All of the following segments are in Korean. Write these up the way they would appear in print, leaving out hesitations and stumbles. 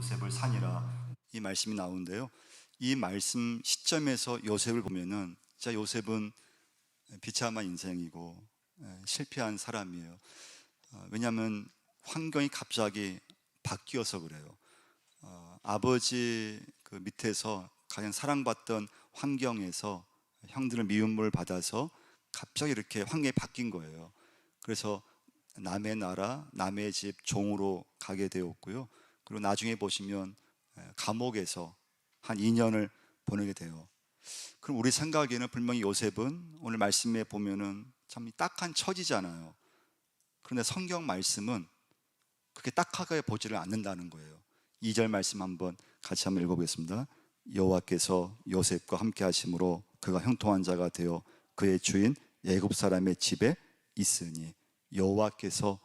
요셉을 산이라 이 말씀이 나오는데요. 이 말씀 시점에서 요셉을 보면은 진짜 요셉은 비참한 인생이고 실패한 사람이에요. 왜냐하면 환경이 갑자기 바뀌어서 그래요. 아버지 그 밑에서 가장 사랑받던 환경에서 형들은 미움을 받아서 갑자기 이렇게 환경이 바뀐 거예요. 그래서 남의 나라, 남의 집 종으로 가게 되었고요. 그리고 나중에 보시면 감옥에서 한 2년을 보내게 돼요. 그럼 우리 생각에는 분명히 요셉은 오늘 말씀에 보면은 참 딱한 처지잖아요. 그런데 성경 말씀은 그렇게 딱하게 보지를 않는다는 거예요. 2절 말씀 한번 같이 한번 읽어보겠습니다. 여호와께서 요셉과 함께 하심으로 그가 형통한 자가 되어 그의 주인 애굽 사람의 집에 있으니, 여호와께서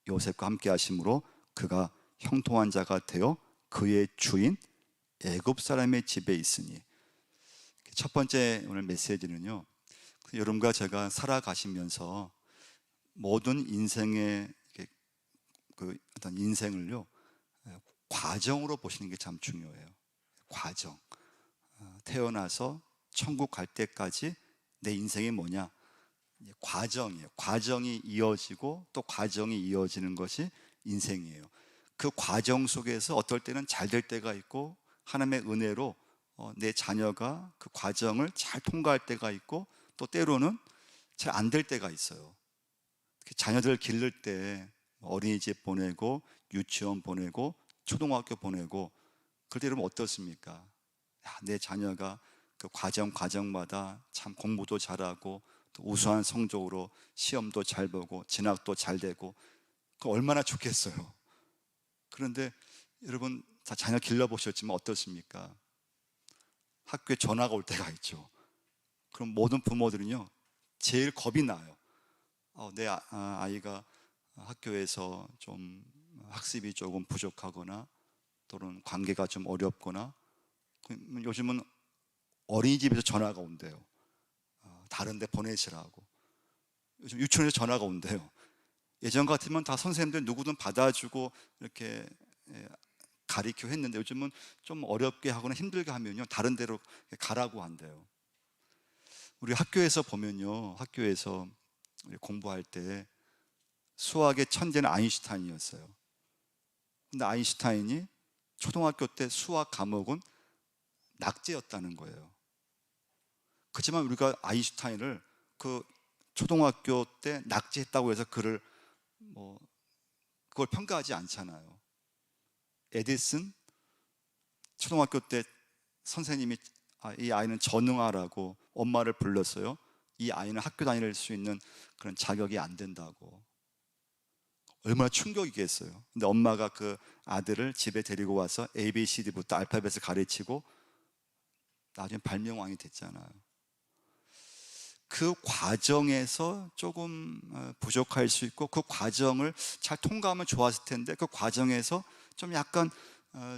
요셉과 함께 하심으로 그가 형통한 자가 되어 그의 주인 애굽 사람의 집에 있으니. 첫 번째 오늘 메시지는요, 여러분과 제가 살아가시면서 모든 인생의 그 어떤 인생을요 과정으로 보시는 게 참 중요해요. 과정. 태어나서 천국 갈 때까지 내 인생이 뭐냐? 과정이에요. 과정이 이어지고 또 과정이 이어지는 것이 인생이에요. 그 과정 속에서 어떨 때는 잘 될 때가 있고 하나님의 은혜로 내 자녀가 그 과정을 잘 통과할 때가 있고 또 때로는 잘 안 될 때가 있어요. 자녀들 기를 때 어린이집 보내고 유치원 보내고 초등학교 보내고 그럴 때 여러분 어떻습니까? 내 자녀가 그 과정마다 참 공부도 잘하고 또 우수한 성적으로 시험도 잘 보고 진학도 잘 되고 그 얼마나 좋겠어요. 그런데 여러분 다 자녀 길러보셨지만 어떻습니까? 학교에 전화가 올 때가 있죠. 그럼 모든 부모들은요 제일 겁이 나요. 내 아이가 학교에서 좀 학습이 조금 부족하거나 또는 관계가 좀 어렵거나, 요즘은 어린이집에서 전화가 온대요. 다른 데 보내시라고. 요즘 유치원에서 전화가 온대요. 예전 같으면 다 선생님들 누구든 받아주고 이렇게 가르쳐 했는데 요즘은 좀 어렵게 하거나 힘들게 하면요 다른 데로 가라고 한대요. 우리 학교에서 보면요, 학교에서 공부할 때 수학의 천재는 아인슈타인이었어요. 근데 아인슈타인이 초등학교 때 수학 과목은 낙제였다는 거예요. 그렇지만 우리가 아인슈타인을 그 초등학교 때 낙제했다고 해서 그걸 평가하지 않잖아요. 에디슨 초등학교 때 선생님이 이 아이는 전능하라고 엄마를 불렀어요. 이 아이는 학교 다닐 수 있는 그런 자격이 안 된다고. 얼마나 충격이겠어요. 근데 엄마가 그 아들을 집에 데리고 와서 ABCD부터 알파벳을 가르치고 나중에 발명왕이 됐잖아요. 그 과정에서 조금 부족할 수 있고 그 과정을 잘 통과하면 좋았을 텐데 그 과정에서 좀 약간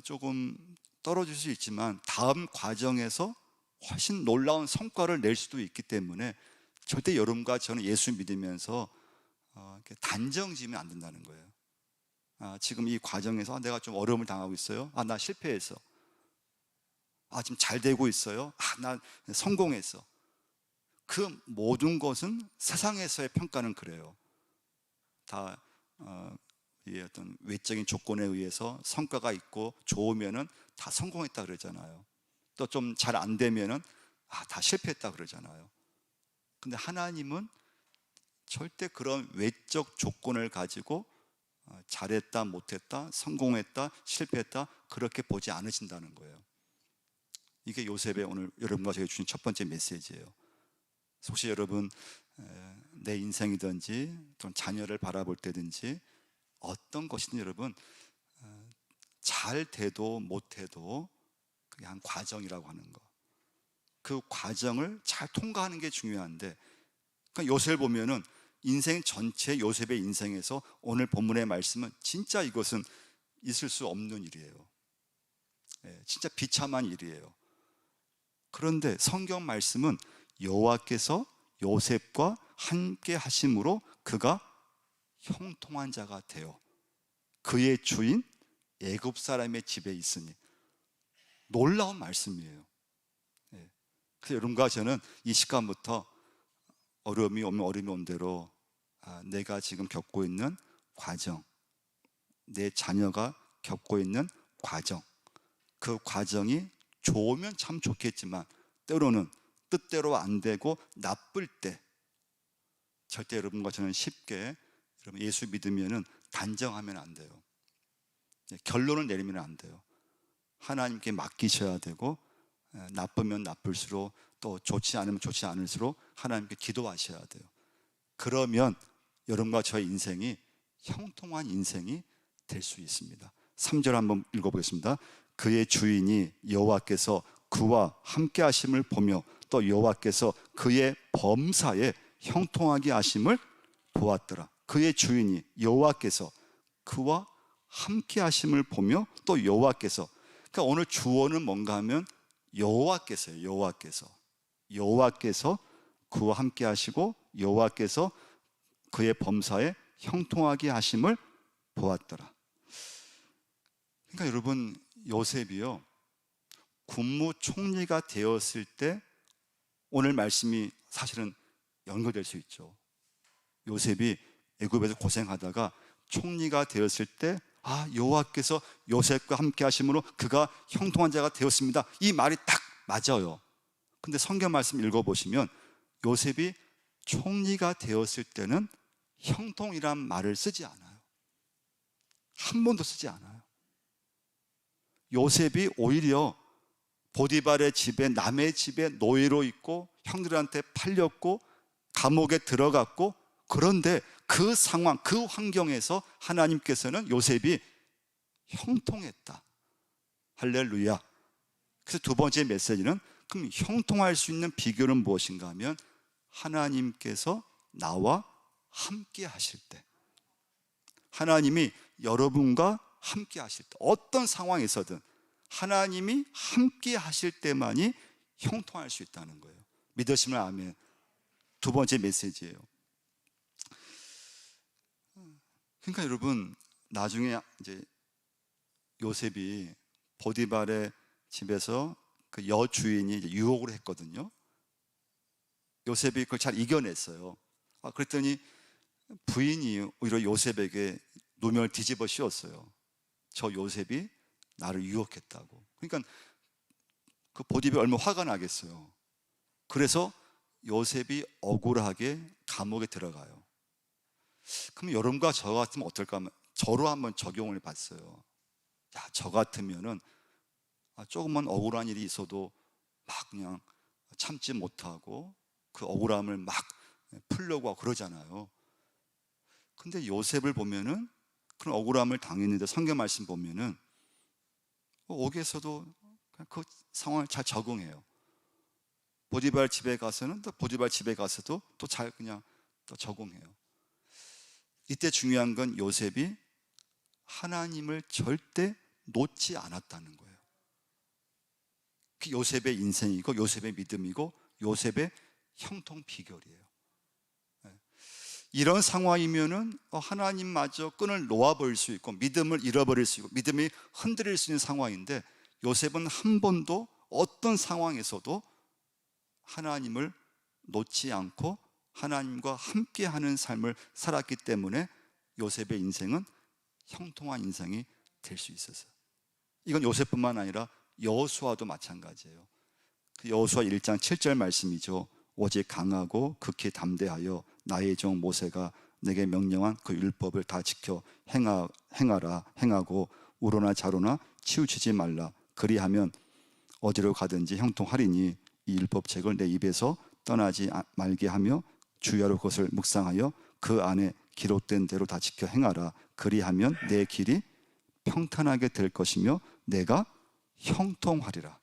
조금 떨어질 수 있지만 다음 과정에서 훨씬 놀라운 성과를 낼 수도 있기 때문에 절대 여러분과 저는 예수 믿으면서 단정 지으면 안 된다는 거예요. 지금 이 과정에서 내가 좀 어려움을 당하고 있어요. 나 실패했어. 지금 잘 되고 있어요. 나 성공했어. 그 모든 것은 세상에서의 평가는 그래요. 다 이 어떤 외적인 조건에 의해서 성과가 있고 좋으면은 다 성공했다 그러잖아요. 또 좀 잘 안 되면은 다 실패했다 그러잖아요. 근데 하나님은 절대 그런 외적 조건을 가지고 잘했다, 못했다, 성공했다, 실패했다 그렇게 보지 않으신다는 거예요. 이게 요셉의 오늘 여러분과 제가 주신 첫 번째 메시지예요. 혹시 여러분 내 인생이든지 또는 자녀를 바라볼 때든지 어떤 것이든 여러분 잘 돼도 못해도 그게 한 과정이라고 하는 거, 그 과정을 잘 통과하는 게 중요한데, 그러니까 요셉을 보면은 인생 전체 요셉의 인생에서 오늘 본문의 말씀은 진짜 이것은 있을 수 없는 일이에요. 진짜 비참한 일이에요. 그런데 성경 말씀은 여호와께서 요셉과 함께 하심으로 그가 형통한 자가 되어 그의 주인 애굽 사람의 집에 있으니. 놀라운 말씀이에요. 예. 그래서 여러분과 저는 이 시간부터 어려움이 오면 어려움이 온 대로 내가 지금 겪고 있는 과정, 내 자녀가 겪고 있는 과정, 그 과정이 좋으면 참 좋겠지만 때로는 뜻대로 안 되고 나쁠 때 절대 여러분과 저는 쉽게 여러분 예수 믿으면은 단정하면 안 돼요. 결론을 내리면 안 돼요. 하나님께 맡기셔야 되고, 나쁘면 나쁠수록, 또 좋지 않으면 좋지 않을수록 하나님께 기도하셔야 돼요. 그러면 여러분과 저의 인생이 형통한 인생이 될 수 있습니다. 3절 한번 읽어보겠습니다. 그의 주인이 여호와께서 그와 함께 하심을 보며 또 여호와께서 그의 범사에 형통하게 하심을 보았더라. 그의 주인이 여호와께서 그와 함께 하심을 보며 또 여호와께서, 그러니까 오늘 주어는 뭔가 하면 여호와께서요. 여호와께서 그와 함께 하시고 여호와께서 그의 범사에 형통하게 하심을 보았더라. 그러니까 여러분, 요셉이요, 국무총리가 되었을 때 오늘 말씀이 사실은 연결될 수 있죠. 요셉이 애굽에서 고생하다가 총리가 되었을 때 여호와께서 요셉과 함께 하심으로 그가 형통한 자가 되었습니다. 이 말이 딱 맞아요. 근데 성경 말씀 읽어보시면 요셉이 총리가 되었을 때는 형통이란 말을 쓰지 않아요. 한 번도 쓰지 않아요. 요셉이 오히려 보디발의 집에, 남의 집에 노예로 있고 형들한테 팔렸고 감옥에 들어갔고, 그런데 그 상황, 그 환경에서 하나님께서는 요셉이 형통했다. 할렐루야. 그래서 두 번째 메시지는, 그럼 형통할 수 있는 비결은 무엇인가 하면 하나님께서 나와 함께 하실 때, 하나님이 여러분과 함께 하실 때, 어떤 상황에서든 하나님이 함께 하실 때만이 형통할 수 있다는 거예요. 믿으시면 아멘. 두 번째 메시지예요. 그러니까 여러분, 나중에 이제 요셉이 보디발의 집에서 그 여주인이 이제 유혹을 했거든요. 요셉이 그걸 잘 이겨냈어요. 그랬더니 부인이 오히려 요셉에게 누명을 뒤집어 씌웠어요. 저 요셉이 나를 유혹했다고. 그러니까 그 보디발이 얼마나 화가 나겠어요. 그래서 요셉이 억울하게 감옥에 들어가요. 그럼 여러분과 저 같으면 어떨까 하면 저로 한번 적용을 봤어요. 저 같으면은 조금만 억울한 일이 있어도 막 그냥 참지 못하고 그 억울함을 막 풀려고 하고 그러잖아요. 근데 요셉을 보면은 그런 억울함을 당했는데 성경 말씀 보면은 옥에서도 그 상황을 잘 적응해요. 보디발 집에 가서는 또 보디발 집에 가서도 또 잘 그냥 또 적응해요. 이때 중요한 건 요셉이 하나님을 절대 놓지 않았다는 거예요. 그 요셉의 인생이고 요셉의 믿음이고 요셉의 형통 비결이에요. 이런 상황이면은 하나님마저 끈을 놓아버릴 수 있고 믿음을 잃어버릴 수 있고 믿음이 흔들릴 수 있는 상황인데, 요셉은 한 번도 어떤 상황에서도 하나님을 놓지 않고 하나님과 함께하는 삶을 살았기 때문에 요셉의 인생은 형통한 인생이 될 수 있었어요. 이건 요셉뿐만 아니라 여호수아도 마찬가지예요. 여호수아 1장 7절 말씀이죠. 오직 강하고 극히 담대하여 나의 종 모세가 내게 명령한 그 율법을 다 지켜 행하고 우로나 좌로나 치우치지 말라. 그리하면 어디로 가든지 형통하리니 이 율법책을 내 입에서 떠나지 말게 하며 주야로 그것을 묵상하여 그 안에 기록된 대로 다 지켜 행하라. 그리하면 내 길이 평탄하게 될 것이며 내가 형통하리라.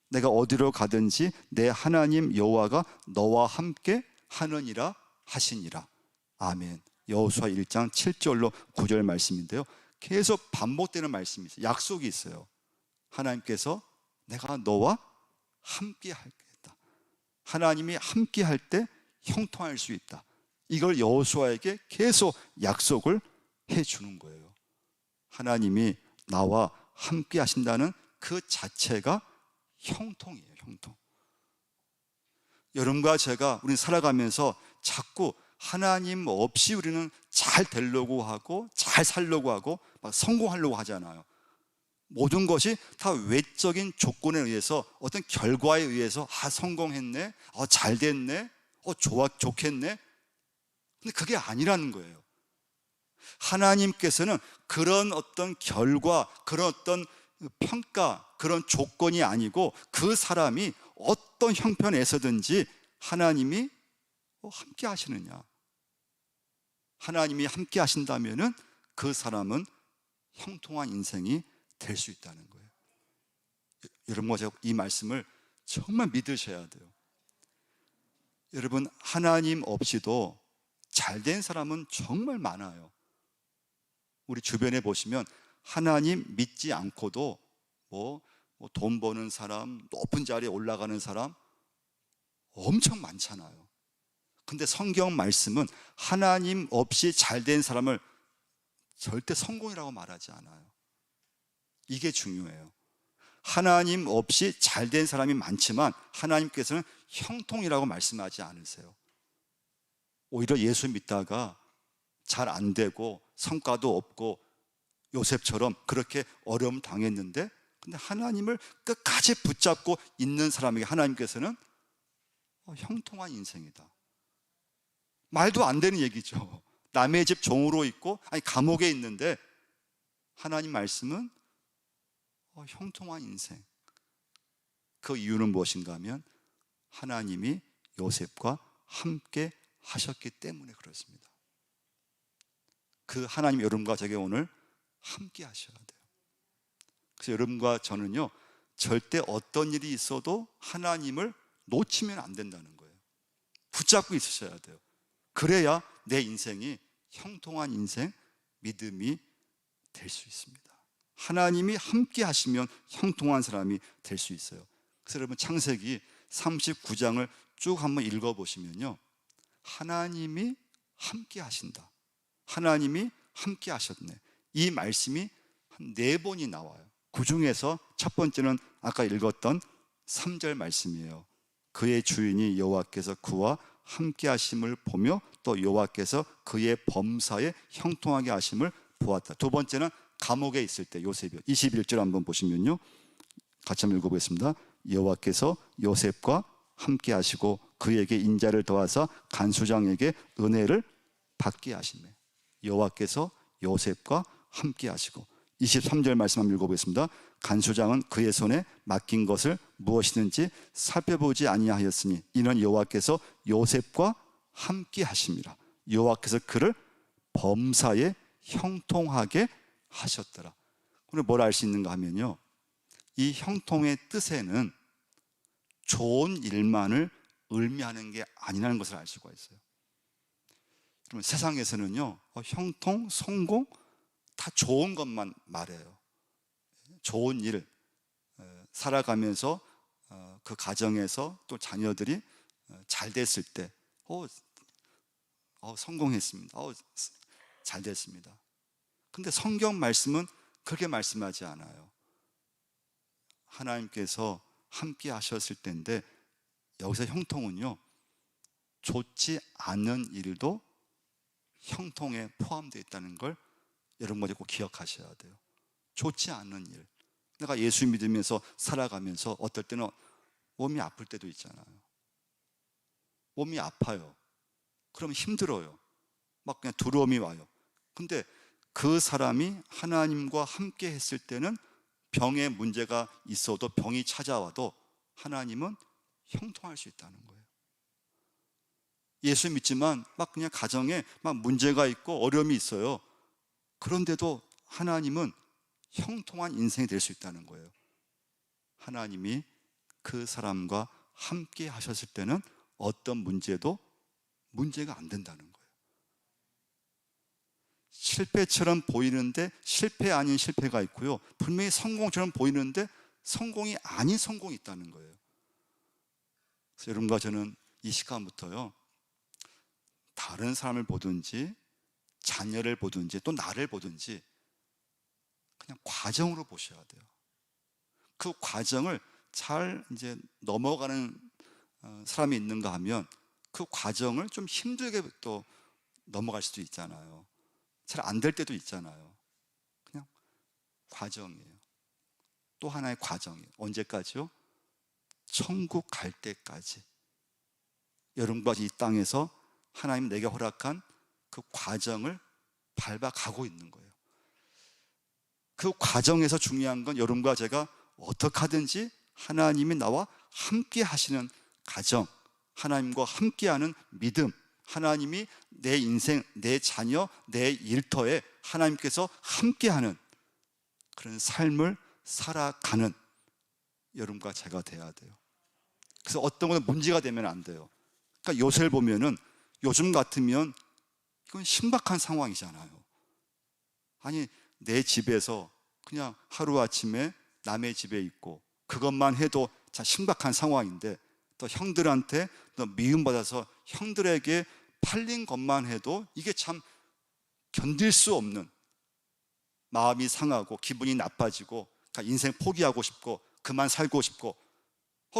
내가 어디로 가든지 내 하나님 여호와가 너와 함께 하느니라 하시니라. 아멘. 여호수아 1장 7절로 9절 말씀인데요, 계속 반복되는 말씀이 있어요. 약속이 있어요. 하나님께서 내가 너와 함께 하겠다. 하나님이 함께 할 때 형통할 수 있다. 이걸 여호수아에게 계속 약속을 해주는 거예요. 하나님이 나와 함께 하신다는 그 자체가 형통이에요. 형통. 여러분과 제가 우리 살아가면서 자꾸 하나님 없이 우리는 잘 되려고 하고 잘 살려고 하고 막 성공하려고 하잖아요. 모든 것이 다 외적인 조건에 의해서, 어떤 결과에 의해서 성공했네, 잘 됐네, 좋겠네. 근데 그게 아니라는 거예요. 하나님께서는 그런 어떤 결과, 그런 어떤 평가, 그런 조건이 아니고 그 사람이 어떤 형편에서든지 하나님이 함께 하시느냐, 하나님이 함께 하신다면은 그 사람은 형통한 인생이 될 수 있다는 거예요. 여러분과 제가 이 말씀을 정말 믿으셔야 돼요. 여러분, 하나님 없이도 잘된 사람은 정말 많아요. 우리 주변에 보시면 하나님 믿지 않고도 돈 버는 사람, 높은 자리에 올라가는 사람 엄청 많잖아요. 근데 성경 말씀은 하나님 없이 잘된 사람을 절대 성공이라고 말하지 않아요. 이게 중요해요. 하나님 없이 잘된 사람이 많지만 하나님께서는 형통이라고 말씀하지 않으세요. 오히려 예수 믿다가 잘 안 되고 성과도 없고 요셉처럼 그렇게 어려움 당했는데, 근데 하나님을 끝까지 붙잡고 있는 사람에게 하나님께서는 형통한 인생이다. 말도 안 되는 얘기죠. 남의 집 종으로 있고 감옥에 있는데 하나님 말씀은 형통한 인생. 그 이유는 무엇인가 하면 하나님이 요셉과 함께 하셨기 때문에 그렇습니다. 그 하나님 여러분과 저에게 오늘 함께 하셔야 돼요. 그래서 여러분과 저는요, 절대 어떤 일이 있어도 하나님을 놓치면 안 된다는 거예요. 붙잡고 있으셔야 돼요. 그래야 내 인생이 형통한 인생, 믿음이 될 수 있습니다. 하나님이 함께 하시면 형통한 사람이 될 수 있어요. 그래서 여러분, 창세기 39장을 쭉 한번 읽어보시면요, 하나님이 함께 하신다, 하나님이 함께 하셨네, 이 말씀이 한 4번이 나와요. 그 중에서 첫 번째는 아까 읽었던 3절 말씀이에요. 그의 주인이 여호와께서 그와 함께 하심을 보며 또 여호와께서 그의 범사에 형통하게 하심을 보았다. 두 번째는 감옥에 있을 때 요셉이요. 21절 한번 보시면요, 같이 한번 읽어보겠습니다. 여호와께서 요셉과 함께 하시고 그에게 인자를 더하사 간수장에게 은혜를 받게 하시네. 여호와께서 요셉과 함께 하시고. 23절 말씀 한번 읽어보겠습니다. 간수장은 그의 손에 맡긴 것을 무엇이든지 살펴보지 아니하였으니 이는 여호와께서 요셉과 함께 하심이라. 여호와께서 그를 범사에 형통하게 하셨더라. 오늘 뭘 알 수 있는가 하면요, 이 형통의 뜻에는 좋은 일만을 의미하는 게 아니라는 것을 알 수가 있어요. 그러면 세상에서는요, 형통, 성공 다 좋은 것만 말해요. 좋은 일, 살아가면서 그 가정에서 또 자녀들이 잘 됐을 때 성공했습니다, 잘 됐습니다. 근데 성경 말씀은 그렇게 말씀하지 않아요. 하나님께서 함께 하셨을 때인데, 여기서 형통은요, 좋지 않은 일도 형통에 포함되어 있다는 걸 여러분들 꼭 기억하셔야 돼요. 좋지 않은 일, 내가 예수 믿으면서 살아가면서 어떨 때는 몸이 아플 때도 있잖아요. 몸이 아파요. 그러면 힘들어요. 막 그냥 두려움이 와요. 근데 그 사람이 하나님과 함께 했을 때는 병에 문제가 있어도, 병이 찾아와도 하나님은 형통할 수 있다는 거예요. 예수 믿지만 막 그냥 가정에 막 문제가 있고 어려움이 있어요. 그런데도 하나님은 형통한 인생이 될 수 있다는 거예요. 하나님이 그 사람과 함께 하셨을 때는 어떤 문제도 문제가 안 된다는 거예요. 실패처럼 보이는데 실패 아닌 실패가 있고요, 분명히 성공처럼 보이는데 성공이 아닌 성공이 있다는 거예요. 그래서 여러분과 저는 이 시간부터요, 다른 사람을 보든지 자녀를 보든지 또 나를 보든지 그냥 과정으로 보셔야 돼요. 그 과정을 잘 이제 넘어가는 사람이 있는가 하면 그 과정을 좀 힘들게 또 넘어갈 수도 있잖아요. 잘 안 될 때도 있잖아요. 그냥 과정이에요. 또 하나의 과정이에요. 언제까지요? 천국 갈 때까지. 여러분과 이 땅에서 하나님 내게 허락한 그 과정을 밟아가고 있는 거예요. 그 과정에서 중요한 건 여러분과 제가 어떻게 하든지 하나님이 나와 함께 하시는 가정, 하나님과 함께하는 믿음, 하나님이 내 인생, 내 자녀, 내 일터에 하나님께서 함께하는 그런 삶을 살아가는 여러분과 제가 돼야 돼요. 그래서 어떤 건 문제가 되면 안 돼요. 그러니까 요새를 보면은 요즘 같으면 이건 신박한 상황이잖아요. 아니, 내 집에서 그냥 하루아침에 남의 집에 있고 그것만 해도 참 신박한 상황인데, 또 형들한테 또 미움받아서 형들에게 팔린 것만 해도 이게 참 견딜 수 없는, 마음이 상하고 기분이 나빠지고 인생 포기하고 싶고 그만 살고 싶고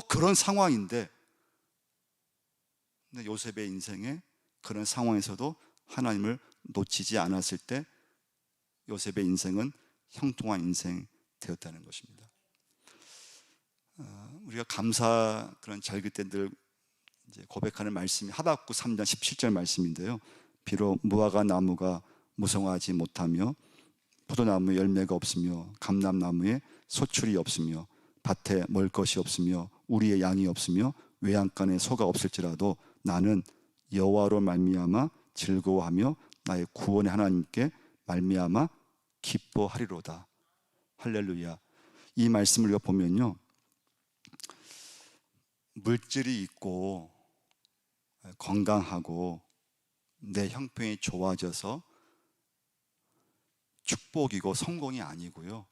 그런 상황인데, 근데 요셉의 인생에 그런 상황에서도 하나님을 놓치지 않았을 때 요셉의 인생은 형통한 인생 되었다는 것입니다. 우리가 감사 그런 절기 때 늘 이제 고백하는 말씀이 하박국 3장 17절 말씀인데요. 비록 무화과 나무가 무성하지 못하며 포도나무에 열매가 없으며 감람나무에 소출이 없으며 밭에 먹을 것이 없으며 우리의 양이 없으며 외양간에 소가 없을지라도 나는 여호와로 말미암아 즐거워하며 나의 구원의 하나님께 말미암아 기뻐하리로다. 할렐루야. 이 말씀을 우리가 보면요, 물질이 있고 건강하고 내 형편이 좋아져서 축복이고 성공이 아니고요,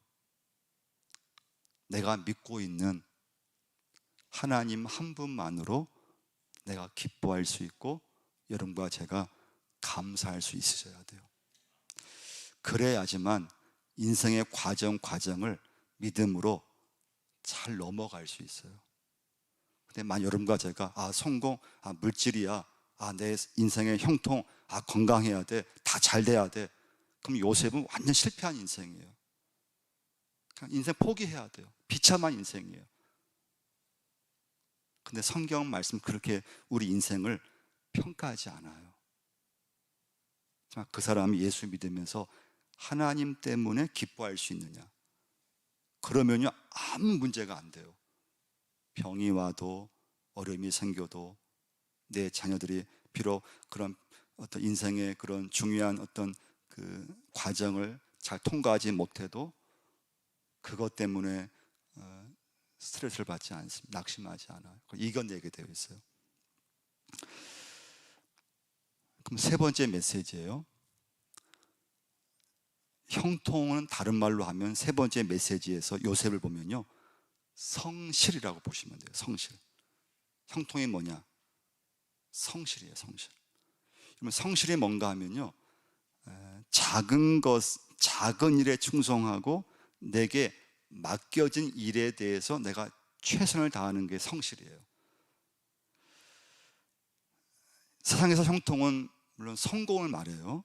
내가 믿고 있는 하나님 한 분만으로 내가 기뻐할 수 있고 여러분과 제가 감사할 수 있으셔야 돼요. 그래야지만 인생의 과정을 믿음으로 잘 넘어갈 수 있어요. 근데 만약 여러분과 제가 성공, 물질이야, 내 인생의 형통, 건강해야 돼, 다 잘 돼야 돼, 그럼 요셉은 완전 실패한 인생이에요. 그냥 인생 포기해야 돼요. 비참한 인생이에요. 근데 성경 말씀 그렇게 우리 인생을 평가하지 않아요. 그 사람이 예수 믿으면서 하나님 때문에 기뻐할 수 있느냐? 그러면요, 아무 문제가 안 돼요. 병이 와도 어려움이 생겨도 내 자녀들이 비록 그런 어떤 인생의 그런 중요한 어떤 그 과정을 잘 통과하지 못해도 그것 때문에 스트레스를 받지 않습니다. 낙심하지 않아요. 이겨내게 되어 있어요. 그럼 세 번째 메시지예요. 형통은 다른 말로 하면 세 번째 메시지에서 요셉을 보면요, 성실이라고 보시면 돼요. 성실. 형통이 뭐냐? 성실이에요. 성실. 그러면 성실이 뭔가 하면요, 작은 일에 충성하고 내게 맡겨진 일에 대해서 내가 최선을 다하는 게 성실이에요. 세상에서 형통은 물론 성공을 말해요.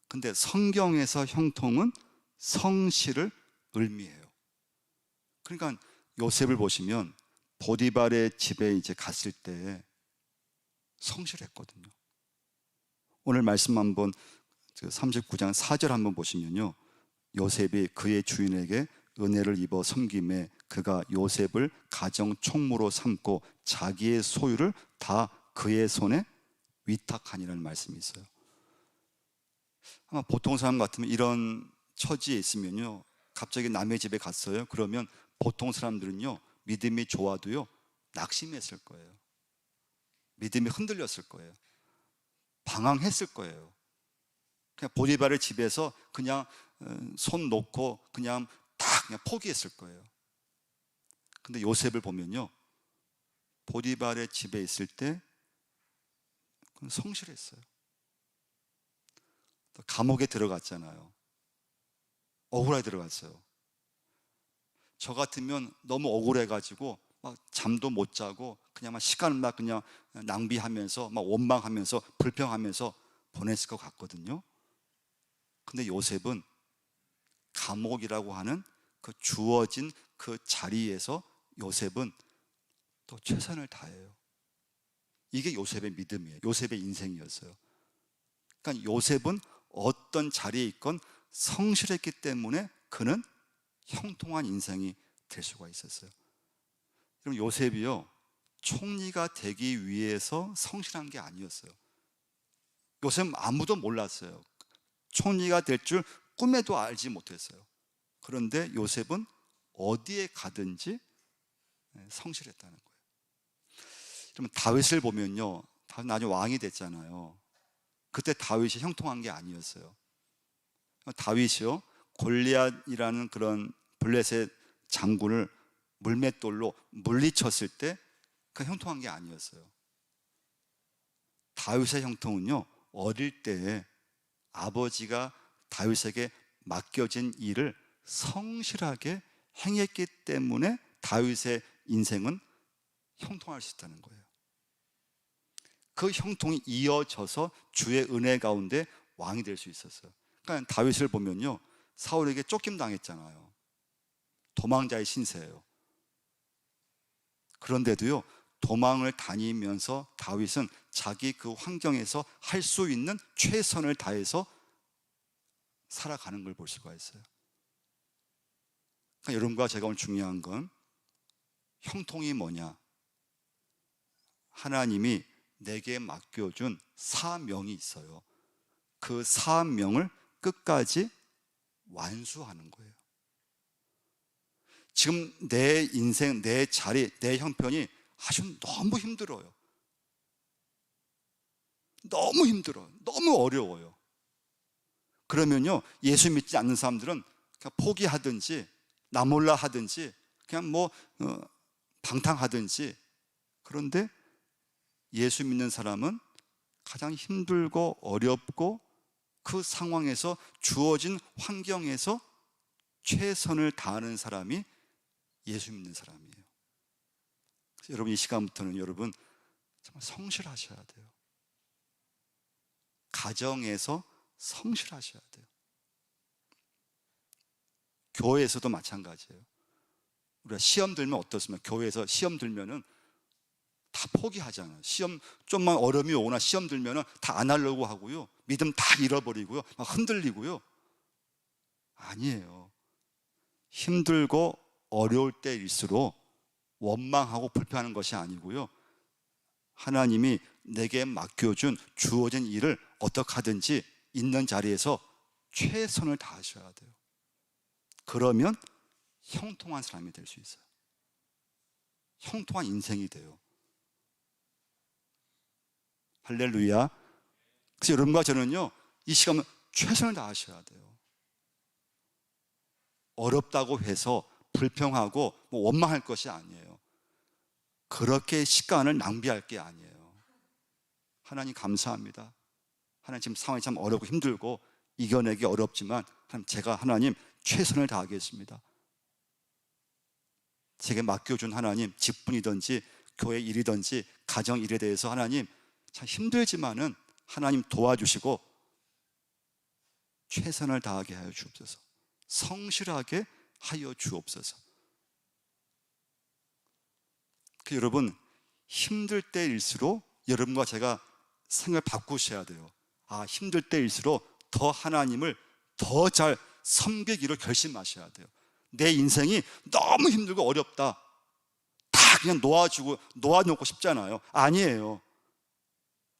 근데 성경에서 형통은 성실을 의미해요. 그러니까 요셉을 보시면 보디발의 집에 이제 갔을 때 성실했거든요. 오늘 말씀 한번 39장 4절 한번 보시면요, 요셉이 그의 주인에게 은혜를 입어 섬김에 그가 요셉을 가정 총무로 삼고 자기의 소유를 다 그의 손에 위탁하니라는 말씀이 있어요. 아마 보통 사람 같으면 이런 처지에 있으면요, 갑자기 남의 집에 갔어요. 그러면 보통 사람들은요, 믿음이 좋아도요 낙심했을 거예요. 믿음이 흔들렸을 거예요. 방황했을 거예요. 그냥 보디발의 집에서 그냥 손 놓고 그냥 포기했을 거예요. 근데 요셉을 보면요, 보디발의 집에 있을 때 성실했어요. 감옥에 들어갔잖아요. 억울하게 들어갔어요. 저 같으면 너무 억울해가지고 막 잠도 못 자고 그냥 막 시간을 막 그냥 낭비하면서 막 원망하면서 불평하면서 보냈을 것 같거든요. 근데 요셉은 감옥이라고 하는 그 주어진 그 자리에서 요셉은 또 최선을 다해요. 이게 요셉의 믿음이에요. 요셉의 인생이었어요. 그러니까 요셉은 어떤 자리에 있건 성실했기 때문에 그는 형통한 인생이 될 수가 있었어요. 그럼 요셉이요, 총리가 되기 위해서 성실한 게 아니었어요. 요셉은 아무도 몰랐어요. 총리가 될 줄 꿈에도 알지 못했어요. 그런데 요셉은 어디에 가든지 성실했다는 거예요. 그러면 다윗을 보면요, 다윗 나중에 왕이 됐잖아요. 그때 다윗이 형통한 게 아니었어요. 다윗이요, 골리앗이라는 그런 블레셋 장군을 물맷돌로 물리쳤을 때 그 형통한 게 아니었어요. 다윗의 형통은요, 어릴 때에 아버지가 다윗에게 맡겨진 일을 성실하게 행했기 때문에 다윗의 인생은 형통할 수 있다는 거예요. 그 형통이 이어져서 주의 은혜 가운데 왕이 될 수 있었어요. 그러니까 다윗을 보면요, 사울에게 쫓김 당했잖아요. 도망자의 신세예요. 그런데도요, 도망을 다니면서 다윗은 자기 그 환경에서 할 수 있는 최선을 다해서 살아가는 걸 볼 수가 있어요. 그러니까 여러분과 제가 오늘 중요한 건 형통이 뭐냐? 하나님이 내게 맡겨준 사명이 있어요. 그 사명을 끝까지 완수하는 거예요. 지금 내 인생, 내 자리, 내 형편이 아주 너무 힘들어요. 너무 힘들어요. 너무 어려워요. 그러면요, 예수 믿지 않는 사람들은 그냥 포기하든지 나 몰라 하든지 그냥 뭐 방탕하든지. 그런데 예수 믿는 사람은 가장 힘들고 어렵고 그 상황에서 주어진 환경에서 최선을 다하는 사람이 예수 믿는 사람이에요. 그래서 여러분, 이 시간부터는 여러분 정말 성실하셔야 돼요. 가정에서 성실하셔야 돼요. 교회에서도 마찬가지예요. 우리가 시험 들면 어떻습니까? 교회에서 시험 들면은 다 포기하잖아요. 시험 좀만 어려움이 오거나 시험 들면은 다 안 하려고 하고요, 믿음 다 잃어버리고요, 막 흔들리고요. 아니에요. 힘들고 어려울 때일수록 원망하고 불평하는 것이 아니고요, 하나님이 내게 맡겨준 주어진 일을 어떻게 하든지 있는 자리에서 최선을 다하셔야 돼요. 그러면 형통한 사람이 될 수 있어요. 형통한 인생이 돼요. 할렐루야. 그래서 여러분과 저는요, 이 시간은 최선을 다하셔야 돼요. 어렵다고 해서 불평하고 뭐 원망할 것이 아니에요. 그렇게 시간을 낭비할 게 아니에요. 하나님 감사합니다. 하나님 지금 상황이 참 어렵고 힘들고 이겨내기 어렵지만 제가 하나님 최선을 다하겠습니다. 제게 맡겨준 하나님, 직분이든지 교회 일이든지 가정 일에 대해서 하나님 참 힘들지만은 하나님 도와주시고 최선을 다하게 하여 주옵소서. 성실하게 하여 주옵소서. 여러분, 힘들 때일수록 여러분과 제가 생각을 바꾸셔야 돼요. 아, 힘들 때일수록 더 하나님을 더 잘 섬기기로 결심하셔야 돼요. 내 인생이 너무 힘들고 어렵다, 다 그냥 놓아놓고 싶잖아요. 아니에요.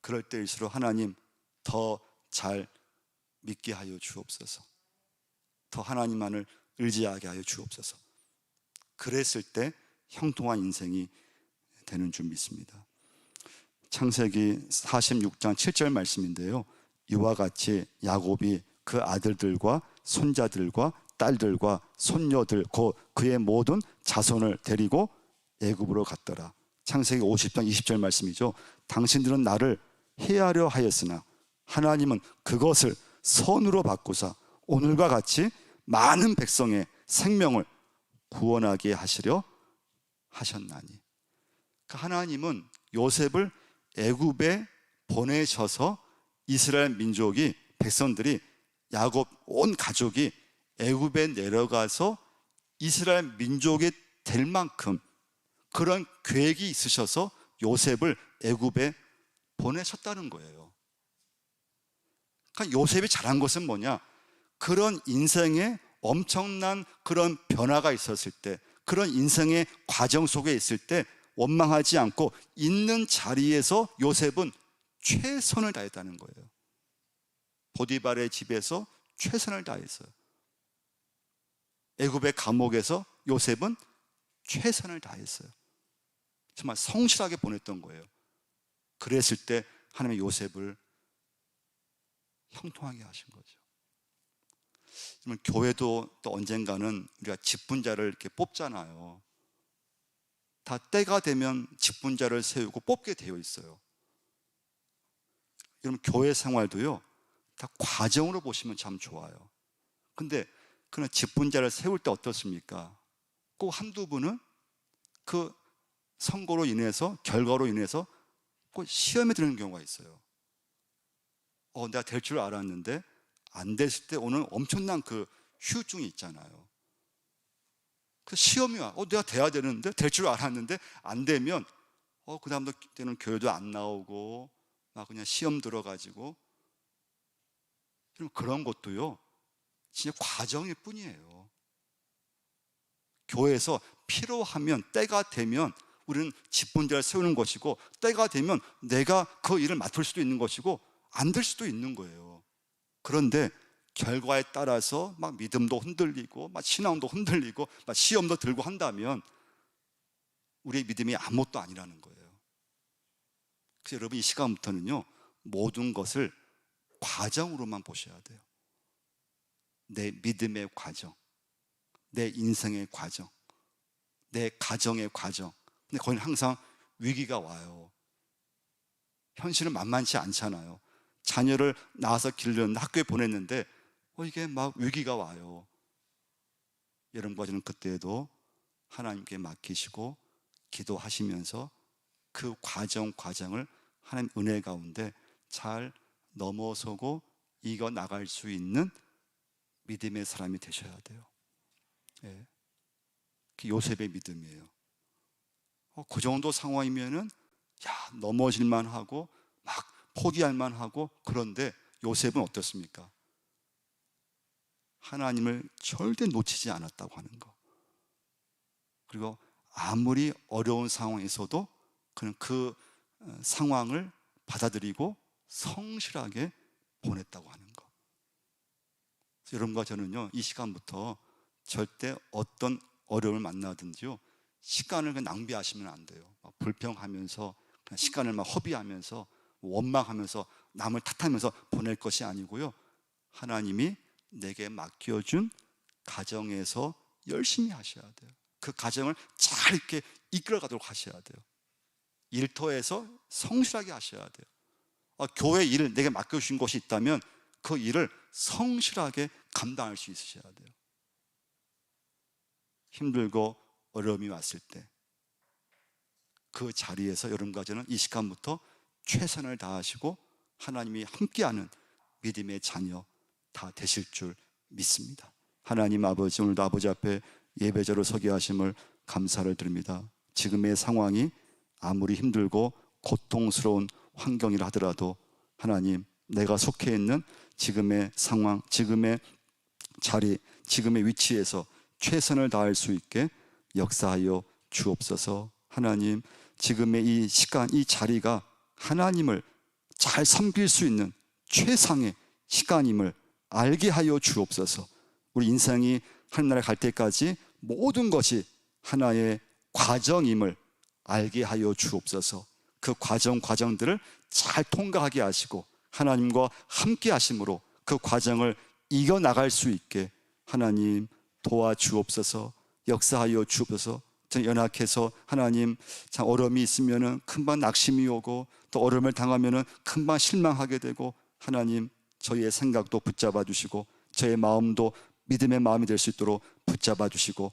그럴 때일수록 하나님 더 잘 믿게 하여 주옵소서. 더 하나님만을 의지하게 하여 주옵소서. 그랬을 때 형통한 인생이 되는 줄 믿습니다. 창세기 46장 7절 말씀인데요, 이와 같이 야곱이 그 아들들과 손자들과 딸들과 손녀들 곧 그의 모든 자손을 데리고 애굽으로 갔더라. 창세기 50장 20절 말씀이죠. 당신들은 나를 해하려 하였으나 하나님은 그것을 선으로 바꾸사 오늘과 같이 많은 백성의 생명을 구원하게 하시려 하셨나니. 하나님은 요셉을 애굽에 보내셔서 이스라엘 민족이, 백성들이, 야곱 온 가족이 애굽에 내려가서 이스라엘 민족이 될 만큼 그런 계획이 있으셔서 요셉을 애굽에 보내셨다는 거예요. 그러니까 요셉이 잘한 것은 뭐냐? 그런 인생에 엄청난 그런 변화가 있었을 때, 그런 인생의 과정 속에 있을 때 원망하지 않고 있는 자리에서 요셉은 최선을 다했다는 거예요. 보디발의 집에서 최선을 다했어요. 애굽의 감옥에서 요셉은 최선을 다했어요. 정말 성실하게 보냈던 거예요. 그랬을 때 하나님의 요셉을 형통하게 하신 거죠. 교회도 또 언젠가는 우리가 직분자를 이렇게 뽑잖아요. 다 때가 되면 직분자를 세우고 뽑게 되어 있어요. 여러분, 교회 생활도요, 다 과정으로 보시면 참 좋아요. 근데 그런 직분자를 세울 때 어떻습니까? 꼭 한두 분은 그 선거로 인해서, 결과로 인해서 꼭 시험에 드는 경우가 있어요. 내가 될 줄 알았는데 안 됐을 때 오는 엄청난 그 후유증이 있잖아요. 그 시험이 와. 내가 돼야 되는데, 될 줄 알았는데 안 되면 그 다음부터 때는 교회도 안 나오고 막 그냥 시험 들어가지고. 그런 것도요, 진짜 과정일 뿐이에요. 교회에서 필요하면, 때가 되면 우리는 직분자를 세우는 것이고, 때가 되면 내가 그 일을 맡을 수도 있는 것이고 안 될 수도 있는 거예요. 그런데 결과에 따라서 막 믿음도 흔들리고 막 신앙도 흔들리고 막 시험도 들고 한다면 우리의 믿음이 아무것도 아니라는 거예요. 그래서 여러분, 이 시간부터는요, 모든 것을 과정으로만 보셔야 돼요. 내 믿음의 과정, 내 인생의 과정, 내 가정의 과정. 근데 거기는 항상 위기가 와요. 현실은 만만치 않잖아요. 자녀를 낳아서 기르는데, 학교에 보냈는데 이게 막 위기가 와요. 여러분과 저는 그때에도 하나님께 맡기시고 기도하시면서 그 과정을 하나님 은혜 가운데 잘 넘어서고 이겨 나갈 수 있는 믿음의 사람이 되셔야 돼요. 예. 그 요셉의 믿음이에요. 그 정도 상황이면은 넘어질만 하고 막 포기할만 하고. 그런데 요셉은 어떻습니까? 하나님을 절대 놓치지 않았다고 하는 거. 그리고 아무리 어려운 상황에서도 그는 그 상황을 받아들이고 성실하게 보냈다고 하는 거. 그래서 여러분과 저는요, 이 시간부터 절대 어떤 어려움을 만나든지요, 시간을 그냥 낭비하시면 안 돼요. 막 불평하면서 그냥 시간을 막 허비하면서 원망하면서 남을 탓하면서 보낼 것이 아니고요, 하나님이 내게 맡겨준 가정에서 열심히 하셔야 돼요. 그 가정을 잘 이렇게 이끌어가도록 하셔야 돼요. 일터에서 성실하게 하셔야 돼요. 교회 일을 내게 맡겨주신 것이 있다면 그 일을 성실하게 감당할 수 있으셔야 돼요. 힘들고 어려움이 왔을 때 그 자리에서 여러분과 저는 이 시간부터 최선을 다하시고 하나님이 함께하는 믿음의 자녀 다 되실 줄 믿습니다. 하나님 아버지, 오늘도 아버지 앞에 예배자로 서게 하심을 감사를 드립니다. 지금의 상황이 아무리 힘들고 고통스러운 환경이라 하더라도 하나님, 내가 속해 있는 지금의 상황, 지금의 자리, 지금의 위치에서 최선을 다할 수 있게 역사하여 주옵소서. 하나님, 지금의 이 시간, 이 자리가 하나님을 잘 섬길 수 있는 최상의 시간임을 알게 하여 주옵소서. 우리 인생이 하나님 나라에 갈 때까지 모든 것이 하나의 과정임을 알게 하여 주옵소서. 그 과정들을 잘 통과하게 하시고 하나님과 함께 하심으로 그 과정을 이겨나갈 수 있게 하나님 도와주옵소서. 역사하여 주옵소서. 연약해서 하나님, 참 어려움이 있으면은 금방 낙심이 오고 또 어려움을 당하면은 금방 실망하게 되고, 하나님 저희의 생각도 붙잡아 주시고 저의 마음도 믿음의 마음이 될 수 있도록 붙잡아 주시고,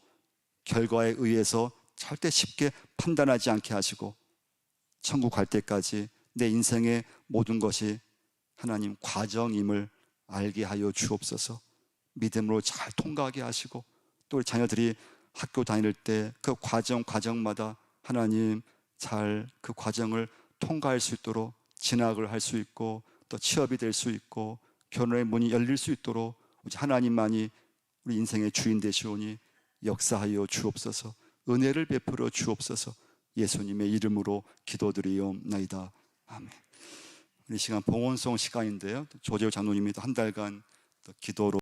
결과에 의해서 절대 쉽게 판단하지 않게 하시고, 천국 갈 때까지 내 인생의 모든 것이 하나님 과정임을 알게 하여 주옵소서. 믿음으로 잘 통과하게 하시고, 또 우리 자녀들이 학교 다닐 때 그 과정마다 하나님 잘 그 과정을 통과할 수 있도록, 진학을 할 수 있고 또 취업이 될 수 있고 결혼의 문이 열릴 수 있도록 하나님만이 우리 인생의 주인 되시오니 역사하여 주옵소서. 은혜를 베풀어 주옵소서. 예수님의 이름으로 기도드리옵나이다. 아멘. 이 시간 봉헌송 시간인데요, 조재호 장로님이 한 달간 기도로